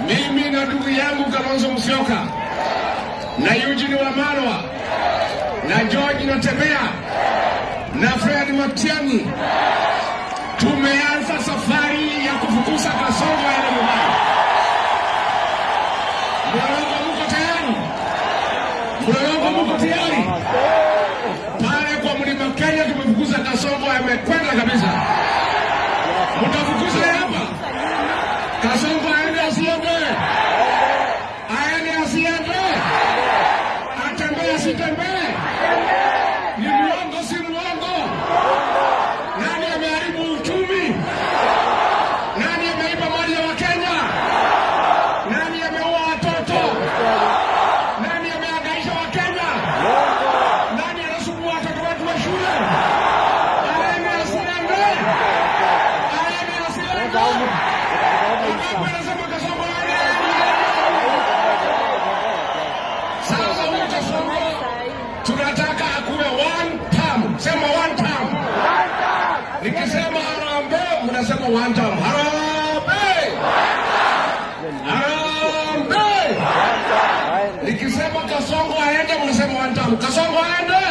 Mimi na ndugu yangu Kalonzo Musyoka na Eugene Wamalwa na George Natembeya na Fred Matiang'i tumeanza safari ya kufukuza Kasongo aende nyumbani. Mlolongo mko tayari? Mlolongo mko tayari? Pale kwa Mlima Kenya tumefukuza Kasongo, amekwenda kabisa. Mtafukuza hapa Kasongo aende asiende? Aende asiende? Atembee asitembee? Ni muongo si muongo? Nani ameharibu uchumi? Nani ameiba mali ya Wakenya? Nani ameua watoto? Nani amehangaisha Wakenya? Nani anasumbua watoto wetu wa shule? Aende asiende? Aende asiende? Wangapi wanasema Kasongo aende? Sasa huyu Kasongo tunataka akuwe one term. Sema one term. Nikisema harambee, mnasema one term. Harambee! Harambee! Nikisema Kasongo aende, mnasema one term. Kasongo aende!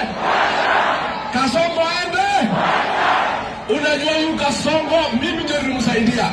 Kasongo aende! Unajua yu Kasongo, mimi ndio nilimsaidia.